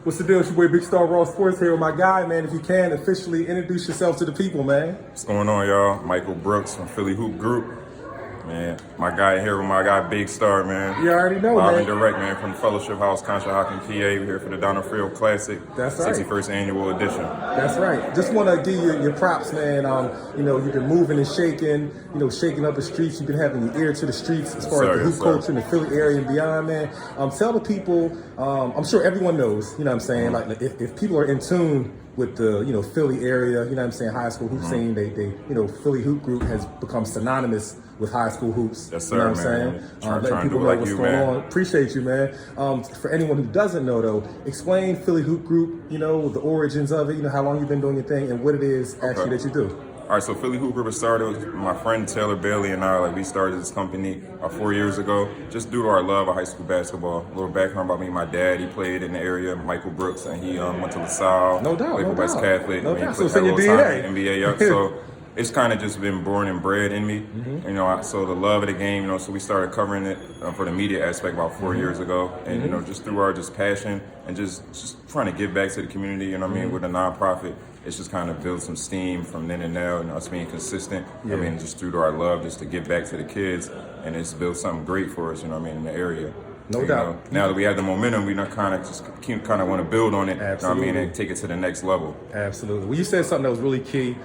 What's the deal? It's your boy Big Star Raw Sports here with my guy, man. If you can, officially introduce yourself to the people, man. What's going on, y'all? Michael Brooks from Philly Hoop Group. Man, my guy here with my guy Big Star, man. You already know, Live man. and direct, man, from the Fellowship House, Conshohocken, PA. We're here for the Donald Classic. That's right. 61st annual edition. That's right. Just want to give you your props, man. You've been moving and shaking, shaking up the streets. You've been having your ear to the streets as far as the hoop culture in the Philly area and beyond, man. Tell the people, I'm sure everyone knows, you know what I'm saying? Like, if people are in tune with the, Philly area, you know what I'm saying, high school hoop scene, they Philly Hoop Group has become synonymous with high school hoops. Yes, sir, you know what I'm saying? Letting people know what's going on. Appreciate you, man. For anyone who doesn't know, though, explain Philly Hoop Group, the origins of it, how long you've been doing your thing, and what it is actually that you do. All right, so Philly Hoop Group started with my friend Taylor Bailey and I. We started this company 4 years ago, just due to our love of high school basketball. A little background about me: my dad, he played in the area, Michael Brooks, and he went to LaSalle. No doubt, played for West Catholic. No doubt. So it's in your DNA. NBA, yup. So it's kind of just been born and bred in me. So the love of the game, so we started covering it for the media aspect about 4 years ago, and just through our passion and just trying to give back to the community. With a nonprofit. It's just kind of built some steam from then and now, and us being consistent. Yeah. Just through to our love, just to give back to the kids, and it's built something great for us. In the area. No doubt. Now that we have the momentum, we kind of want to build on it. Absolutely. And take it to the next level. Absolutely. Well, you said something that was really key.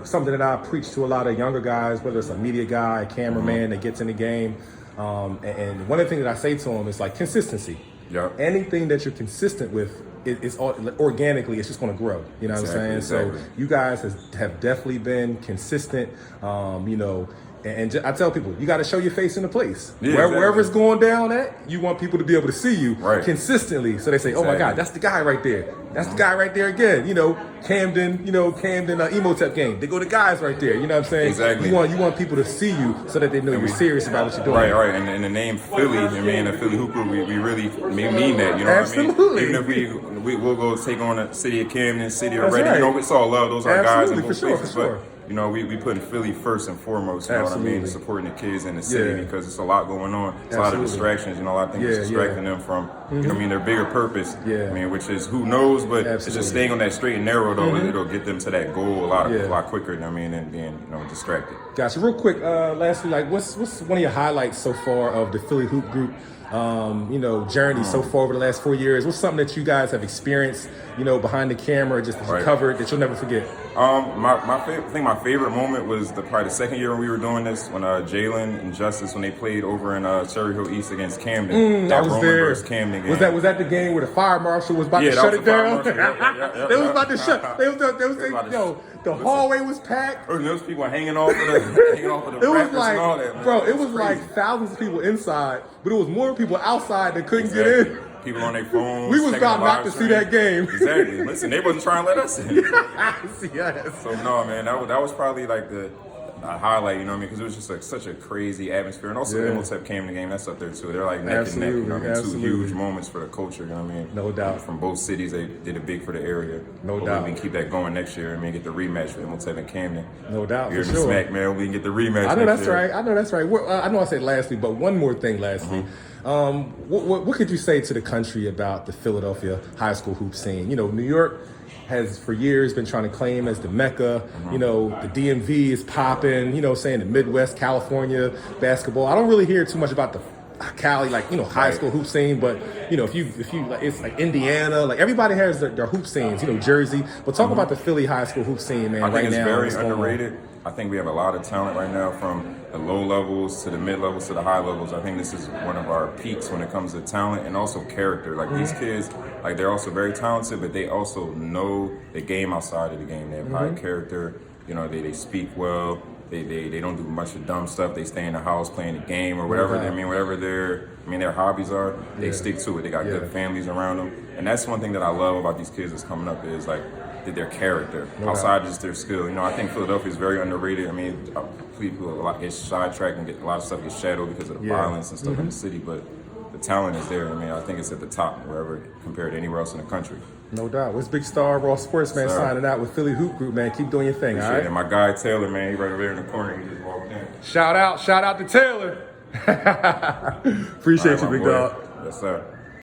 Something that I preach to a lot of younger guys, whether it's a media guy, a cameraman that gets in the game, and one of the things that I say to them is like consistency. Yep. Anything that you're consistent with, it's organically, it's just going to grow. You know what I'm saying? Exactly. So you guys have definitely been consistent. And I tell people, you got to show your face in the place. Yeah, Wherever it's going down at, you want people to be able to see you consistently. So they say, oh my God, that's the guy right there. That's the guy right there again. Camden Emotep game. They go to guys right there. You know what I'm saying? Exactly. You want people to see you so that they know you're serious about what you're doing. Right. And the name Philly, the Philly Hoop Group, we really mean that. You know Absolutely. what I mean? Even if we'll go take on the city of Camden, city of That's Reading. right. It's all love. Those are guys in both for places. sure. But we put Philly first and foremost, you know what I mean? Supporting the kids in the city because it's a lot going on. It's a lot of distractions, a lot of things distracting them from, their bigger purpose. Which is who knows, but it's just staying on that straight and narrow though, it'll get them to that goal a lot quicker than than being, distracted. Gotcha. Real quick, lastly, what's one of your highlights so far of the Philly Hoop Group journey so far over the last 4 years? What's something that you guys have experienced, behind the camera, just that you covered that you'll never forget? I think my favorite moment was probably the second year when we were doing this, when Jalen and Justice, when they played over in Cherry Hill East against Camden. I was there. Versus Camden game. Was that the game where the fire marshal was about to shut it down? They was about to shut. The hallway was packed. Those people were hanging off of the It was rappers and all that, man. bro, it was like thousands of people inside, but it was more people outside that couldn't get in. People on their phones. We was about not to see that game. Exactly. Listen, they wasn't trying to let us in. Yes. So no, man, that was probably like the highlight, because it was just such a crazy atmosphere, and also Emotep came in the game. That's up there too. They're like neck and neck. Two huge moments for the culture. No doubt. From both cities, they did it big for the area. No Hopefully doubt. We can keep that going next year. Get the rematch with Emotep and Camden. No doubt. You're for sure. Smack, man. We can get the rematch. I know next that's year. right. I know I said lastly, but one more thing. Lastly. What could you say to the country about the Philadelphia high school hoop scene? New York has for years been trying to claim as the Mecca. The DMV is popping, saying the Midwest, California basketball. I don't really hear too much about the Cali, high school hoop scene, but if you it's like Indiana, everybody has their hoop scenes, Jersey. But talk about the Philly high school hoop scene, man. I think it's very underrated. I think we have a lot of talent right now, from the low levels to the mid levels to the high levels. I think this is one of our peaks when it comes to talent and also character. These kids, they're also very talented, but they also know the game outside of the game. They have high character. They speak well. They don't do much of dumb stuff. They stay in the house playing the game or whatever. Whatever their hobbies are, they stick to it. They got good families around them, and that's one thing that I love about these kids that's coming up is their character outside just their skill. I think Philadelphia is very underrated. People a lot get sidetracked and a lot of stuff gets shadowed because of the violence and stuff in the city, but the talent is there. I think it's at the top wherever compared to anywhere else in the country. No doubt. It's Big Star Raw Sports, man, signing out with Philly Hoop Group, man. Keep doing your thing, all right? And my guy Taylor, man, he right over there in the corner. He just walked in. Shout out to Taylor. Appreciate you, big dog. Yes, sir.